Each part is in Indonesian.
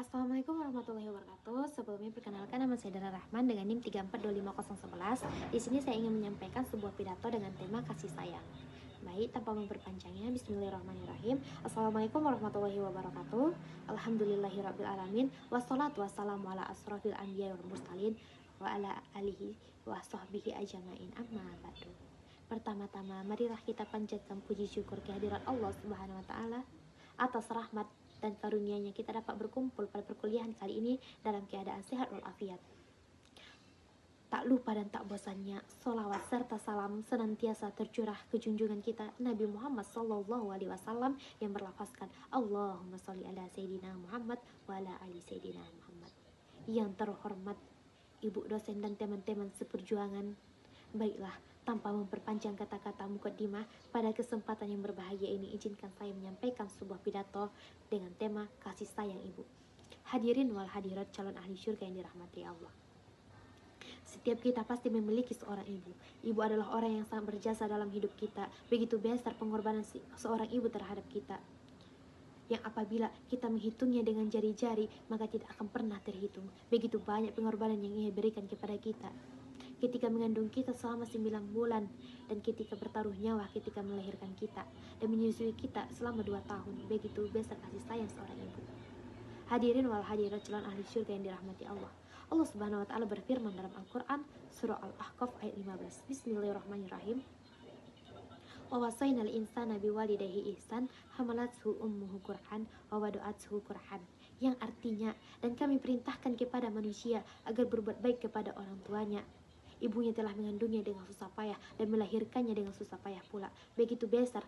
Assalamualaikum warahmatullahi wabarakatuh. Sebelumnya perkenalkan, nama saya Dara Rahman dengan NIM 3425011. Di sini saya ingin menyampaikan sebuah pidato dengan tema kasih sayang. Baik, tanpa memperpanjangnya, bismillahirrahmanirrahim. Assalamualaikum warahmatullahi wabarakatuh. Alhamdulillahirabbil alamin. Wassalatu wassalamu ala asrofil anbiya wal mursalin wa ala alihi wa sahbihi ajmain, amma ba'du. Pertama-tama, marilah kita panjatkan puji syukur kehadirat Allah Subhanahu wa taala atas rahmat dan karunia-Nya kita dapat berkumpul pada perkuliahan kali ini dalam keadaan sehat walafiat. Tak lupa dan tak bosannya sholawat serta salam senantiasa tercurah ke junjungan kita Nabi Muhammad SAW yang berlafazkan Allahumma sholli ala Sayyidina Muhammad wa ala ali Sayyidina Muhammad. Yang terhormat ibu dosen dan teman-teman seperjuangan, baiklah, tanpa memperpanjang kata-kata mukaddimah, pada kesempatan yang berbahagia ini izinkan saya menyampaikan sebuah pidato dengan tema kasih sayang ibu. Hadirin wal hadirat calon ahli syurga yang dirahmati Allah. Setiap kita pasti memiliki seorang ibu. Ibu adalah orang yang sangat berjasa dalam hidup kita. Begitu besar pengorbanan seorang ibu terhadap kita, yang apabila kita menghitungnya dengan jari-jari, maka tidak akan pernah terhitung. Begitu banyak pengorbanan yang ia berikan kepada kita. Ketika mengandung kita selama 9 bulan, dan ketika bertaruh nyawa ketika melahirkan kita, dan menyusui kita selama 2 tahun. Begitu besar kasih sayang seorang ibu. Hadirin wal hadirat calon ahli syurga yang dirahmati Allah. Allah Subhanahu wa taala berfirman dalam Al-Qur'an surah Al-Ahqaf ayat 15. Bismillahirrahmanirrahim. Wa wasainal insana biwalidayhi ihsan hamalathu ummuhu kurhan wa wada'athu kurhan, yang artinya, dan kami perintahkan kepada manusia agar berbuat baik kepada orang tuanya. Ibunya telah mengandungnya dengan susah payah dan melahirkannya dengan susah payah pula. Begitu besar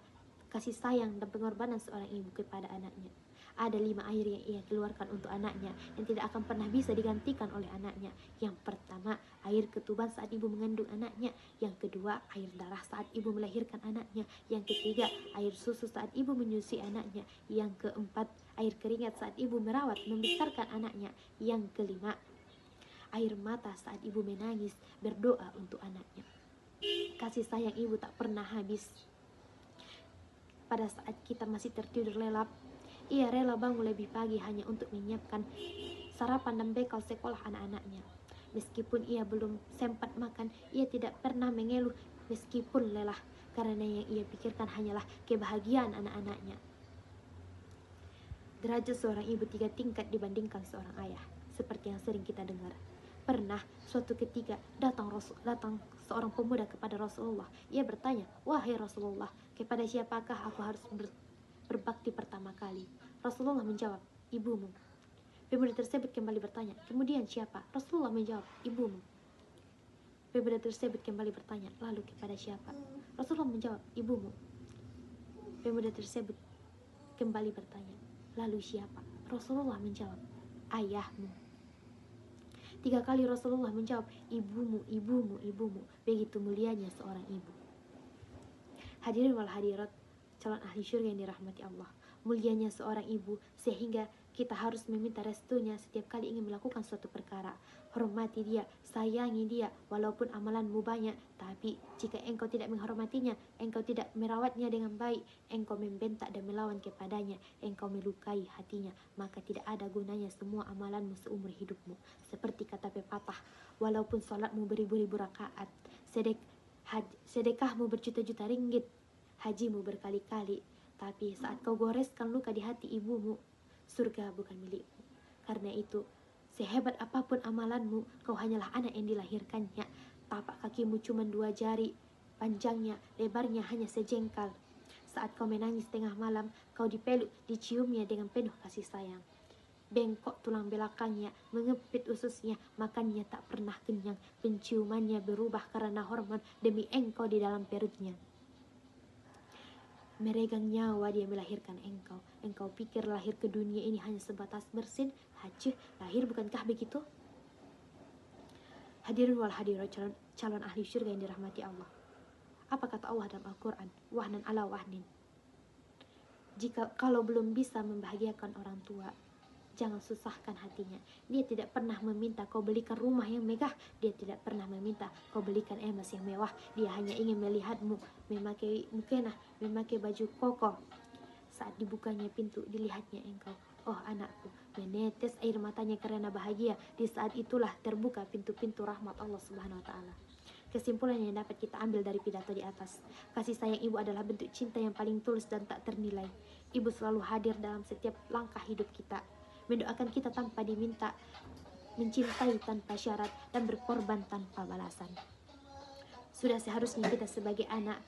kasih sayang dan pengorbanan seorang ibu kepada anaknya. Ada 5 air yang ia keluarkan untuk anaknya yang tidak akan pernah bisa digantikan oleh anaknya. Yang pertama, air ketuban saat ibu mengandung anaknya. Yang kedua, air darah saat ibu melahirkan anaknya. Yang ketiga, air susu saat ibu menyusui anaknya. Yang keempat, air keringat saat ibu merawat membesarkan anaknya. Yang kelima, air mata saat ibu menangis berdoa untuk anaknya. Kasih sayang ibu tak pernah habis. Pada saat kita masih tertidur lelap, ia rela bangun lebih pagi hanya untuk menyiapkan sarapan dan bekal sekolah anak-anaknya. Meskipun ia belum sempat makan, ia tidak pernah mengeluh meskipun lelah, karena yang ia pikirkan hanyalah kebahagiaan anak-anaknya. Derajat seorang ibu 3 tingkat dibandingkan seorang ayah, seperti yang sering kita dengar. Pernah suatu ketika datang seorang pemuda kepada Rasulullah. Ia bertanya, "Wahai Rasulullah, kepada siapakah aku harus berbakti pertama kali?" Rasulullah menjawab, "Ibumu." Pemuda tersebut kembali bertanya, "Kemudian siapa?" Rasulullah menjawab, "Ibumu." Pemuda tersebut kembali bertanya, "Lalu kepada siapa?" Rasulullah menjawab, "Ibumu." Pemuda tersebut kembali bertanya, "Lalu siapa?" Rasulullah menjawab, "Ayahmu." 3 kali Rasulullah menjawab, "Ibumu, ibumu, ibumu." Begitu mulianya seorang ibu. Hadirin wal hadirat calon ahli syurga yang dirahmati Allah. Mulianya seorang ibu sehingga kita harus meminta restunya setiap kali ingin melakukan suatu perkara. Hormati dia, sayangi dia, walaupun amalanmu banyak. Tapi jika engkau tidak menghormatinya, engkau tidak merawatnya dengan baik, engkau membentak dan melawan kepadanya, engkau melukai hatinya, maka tidak ada gunanya semua amalanmu seumur hidupmu. Seperti kata pepatah, walaupun sholatmu beribu-ribu rakaat, sedekahmu berjuta-juta ringgit, hajimu berkali-kali, tapi saat kau goreskan luka di hati ibumu, surga bukan milikmu. Karena itu, sehebat apapun amalanmu, kau hanyalah anak yang dilahirkannya. Tapak kakimu cuma 2 jari, panjangnya, lebarnya hanya sejengkal. Saat kau menangis tengah malam, kau dipeluk, diciumnya dengan penuh kasih sayang. Bengkok tulang belakangnya, mengepit ususnya, makannya tak pernah kenyang, penciumannya berubah karena hormon demi engkau di dalam perutnya. Meregang nyawa dia melahirkan engkau. Engkau pikir lahir ke dunia ini hanya sebatas bersin, haji, lahir, bukankah begitu? Hadirin wal hadirat calon ahli syurga yang dirahmati Allah. Apa kata Allah dalam Al-Quran? Wahnan ala wahnin. Kalau belum bisa membahagiakan orang tua, jangan susahkan hatinya. Dia tidak pernah meminta kau belikan rumah yang megah. Dia tidak pernah meminta kau belikan emas yang mewah. Dia hanya ingin melihatmu memakai mukena, memakai baju koko. Saat dibukanya pintu, dilihatnya engkau. Oh anakku, menetes air matanya karena bahagia. Di saat itulah terbuka pintu-pintu rahmat Allah Subhanahu wa taala. Kesimpulan yang dapat kita ambil dari pidato di atas, kasih sayang ibu adalah bentuk cinta yang paling tulus dan tak ternilai. Ibu selalu hadir dalam setiap langkah hidup kita, mendoakan kita tanpa diminta, mencintai tanpa syarat, dan berkorban tanpa balasan. Sudah seharusnya kita sebagai anak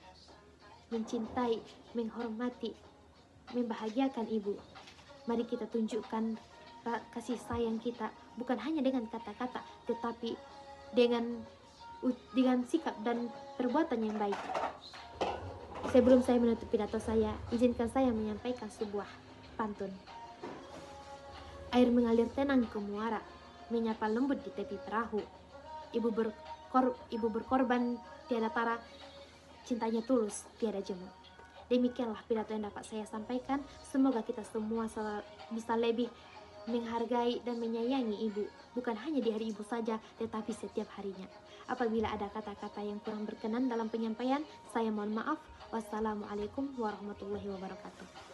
mencintai, menghormati, membahagiakan ibu. Mari kita tunjukkan kasih sayang kita bukan hanya dengan kata-kata, tetapi dengan sikap dan perbuatan yang baik. Sebelum saya menutup pidato saya, izinkan saya menyampaikan sebuah pantun. Air mengalir tenang ke muara, menyapa lembut di tepi perahu. Ibu berkorban tiada tara, cintanya tulus tiada jemu. Demikianlah pidato yang dapat saya sampaikan. Semoga kita semua bisa lebih menghargai dan menyayangi ibu, bukan hanya di hari ibu saja, tetapi setiap harinya. Apabila ada kata-kata yang kurang berkenan dalam penyampaian, saya mohon maaf. Wassalamualaikum warahmatullahi wabarakatuh.